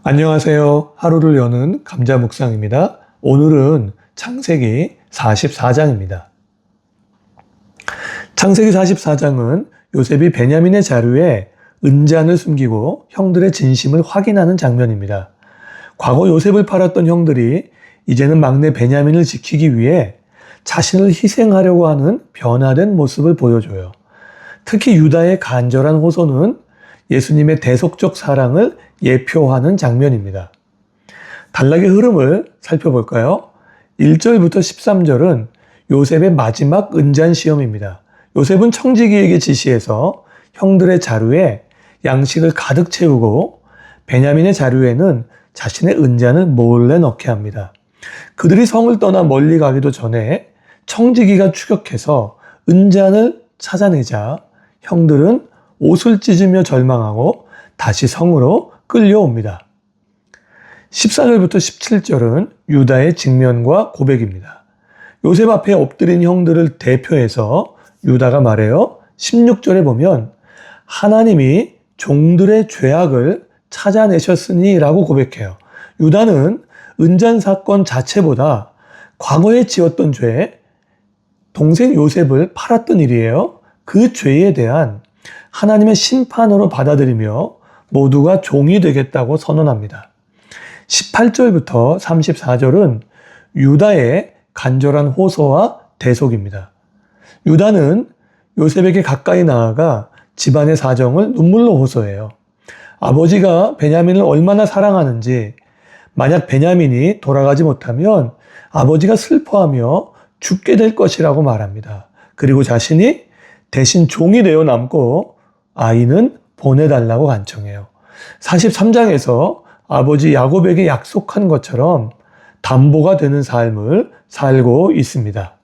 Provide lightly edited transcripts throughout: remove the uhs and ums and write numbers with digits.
안녕하세요. 하루를 여는 감자 묵상입니다. 오늘은 창세기 44장입니다. 창세기 44장은 요셉이 베냐민의 자루에 은잔을 숨기고 형들의 진심을 확인하는 장면입니다. 과거 요셉을 팔았던 형들이 이제는 막내 베냐민을 지키기 위해 자신을 희생하려고 하는 변화된 모습을 보여줘요. 특히 유다의 간절한 호소는 예수님의 대속적 사랑을 예표하는 장면입니다. 단락의 흐름을 살펴볼까요? 1절부터 13절은 요셉의 마지막 은잔 시험입니다. 요셉은 청지기에게 지시해서 형들의 자루에 양식을 가득 채우고 베냐민의 자루에는 자신의 은잔을 몰래 넣게 합니다. 그들이 성을 떠나 멀리 가기도 전에 청지기가 추격해서 은잔을 찾아내자 형들은 옷을 찢으며 절망하고 다시 성으로 끌려옵니다. 14절부터 17절은 유다의 직면과 고백입니다. 요셉 앞에 엎드린 형들을 대표해서 유다가 말해요. 16절에 보면 하나님이 종들의 죄악을 찾아내셨으니 라고 고백해요. 유다는 은잔 사건 자체보다 과거에 지었던 죄, 동생 요셉을 팔았던 일이에요. 그 죄에 대한 하나님의 심판으로 받아들이며 모두가 종이 되겠다고 선언합니다. 18절부터 34절은 유다의 간절한 호소와 대속입니다. 유다는 요셉에게 가까이 나아가 집안의 사정을 눈물로 호소해요. 아버지가 베냐민을 얼마나 사랑하는지, 만약 베냐민이 돌아가지 못하면 아버지가 슬퍼하며 죽게 될 것이라고 말합니다. 그리고 자신이 대신 종이 되어 남고 아이는 보내달라고 간청해요. 43장에서 아버지 야곱에게 약속한 것처럼 담보가 되는 삶을 살고 있습니다.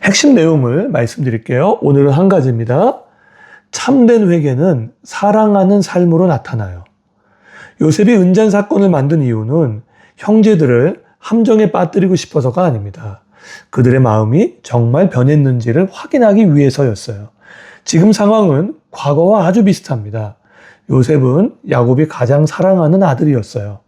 핵심 내용을 말씀드릴게요. 오늘은 한 가지입니다. 참된 회개는 사랑하는 삶으로 나타나요. 요셉이 은잔 사건을 만든 이유는 형제들을 함정에 빠뜨리고 싶어서가 아닙니다. 그들의 마음이 정말 변했는지를 확인하기 위해서였어요. 지금 상황은 과거와 아주 비슷합니다. 요셉은 야곱이 가장 사랑하는 아들이었어요.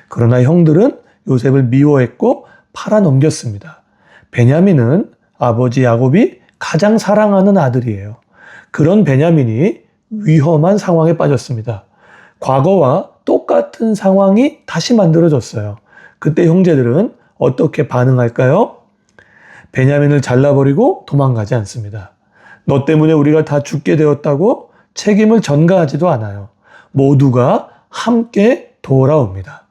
그러나 형들은 요셉을 미워했고 팔아넘겼습니다. 베냐민은 아버지 야곱이 가장 사랑하는 아들이에요. 그런 베냐민이 위험한 상황에 빠졌습니다. 과거와 똑같은 상황이 다시 만들어졌어요. 그때 형제들은 어떻게 반응할까요? 베냐민을 잘라버리고 도망가지 않습니다. 너 때문에 우리가 다 죽게 되었다고 책임을 전가하지도 않아요. 모두가 함께 돌아옵니다.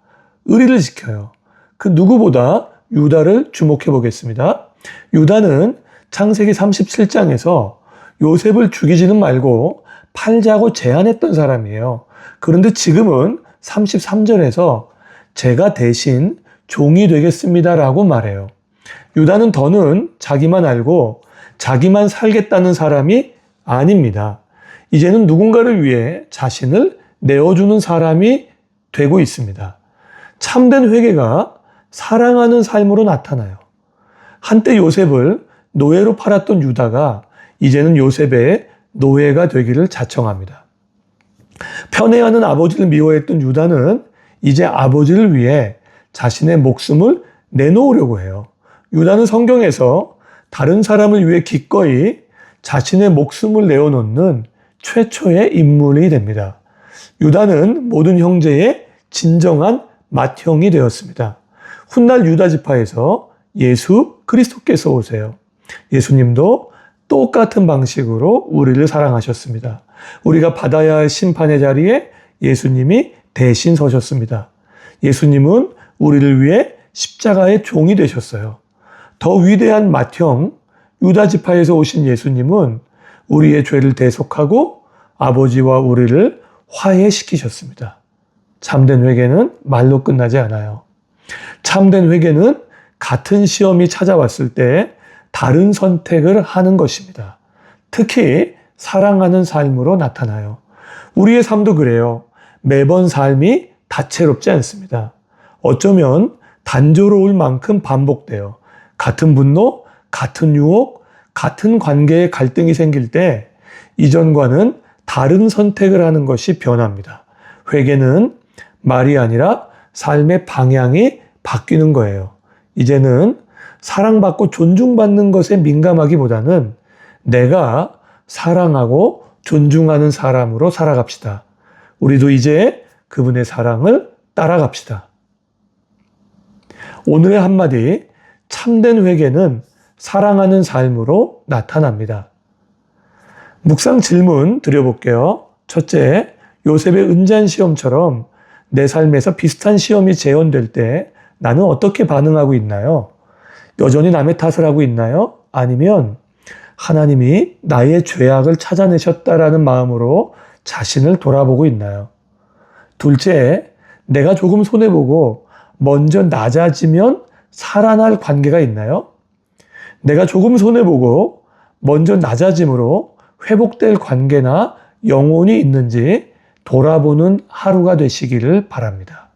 의리를 지켜요. 그 누구보다 유다를 주목해 보겠습니다. 유다는 창세기 37장에서 요셉을 죽이지는 말고 팔자고 제안했던 사람이에요. 그런데 지금은 33절에서 제가 대신 종이 되겠습니다라고 말해요. 유다는 더는 자기만 알고 자기만 살겠다는 사람이 아닙니다. 이제는 누군가를 위해 자신을 내어주는 사람이 되고 있습니다. 참된 회개가 사랑하는 삶으로 나타나요. 한때 요셉을 노예로 팔았던 유다가 이제는 요셉의 노예가 되기를 자청합니다. 편애하는 아버지를 미워했던 유다는 이제 아버지를 위해 자신의 목숨을 내놓으려고 해요. 유다는 성경에서 다른 사람을 위해 기꺼이 자신의 목숨을 내어놓는 최초의 인물이 됩니다. 유다는 모든 형제의 진정한 맏형이 되었습니다. 훗날 유다 지파에서 예수 그리스도께서 오세요. 예수님도 똑같은 방식으로 우리를 사랑하셨습니다. 우리가 받아야 할 심판의 자리에 예수님이 대신 서셨습니다. 예수님은 우리를 위해 십자가의 종이 되셨어요. 더 위대한 맏형 유다 지파에서 오신 예수님은 우리의 죄를 대속하고 아버지와 우리를 화해시키셨습니다. 참된 회개는 말로 끝나지 않아요. 참된 회개는 같은 시험이 찾아왔을 때 다른 선택을 하는 것입니다. 특히 사랑하는 삶으로 나타나요. 우리의 삶도 그래요. 매번 삶이 다채롭지 않습니다. 어쩌면 단조로울 만큼 반복돼요. 같은 분노, 같은 유혹, 같은 관계에 갈등이 생길 때 이전과는 다른 선택을 하는 것이 변합니다. 회개는 말이 아니라 삶의 방향이 바뀌는 거예요. 이제는 사랑받고 존중받는 것에 민감하기보다는 내가 사랑하고 존중하는 사람으로 살아갑시다. 우리도 이제 그분의 사랑을 따라갑시다. 오늘의 한마디, 참된 회개는 사랑하는 삶으로 나타납니다. 묵상 질문 드려볼게요. 첫째, 요셉의 은잔 시험처럼 내 삶에서 비슷한 시험이 재현될 때 나는 어떻게 반응하고 있나요? 여전히 남의 탓을 하고 있나요? 아니면 하나님이 나의 죄악을 찾아내셨다라는 마음으로 자신을 돌아보고 있나요? 둘째, 내가 조금 손해보고 먼저 낮아지면 살아날 관계가 있나요? 내가 조금 손해보고 먼저 낮아짐으로 회복될 관계나 영혼이 있는지 돌아보는 하루가 되시기를 바랍니다.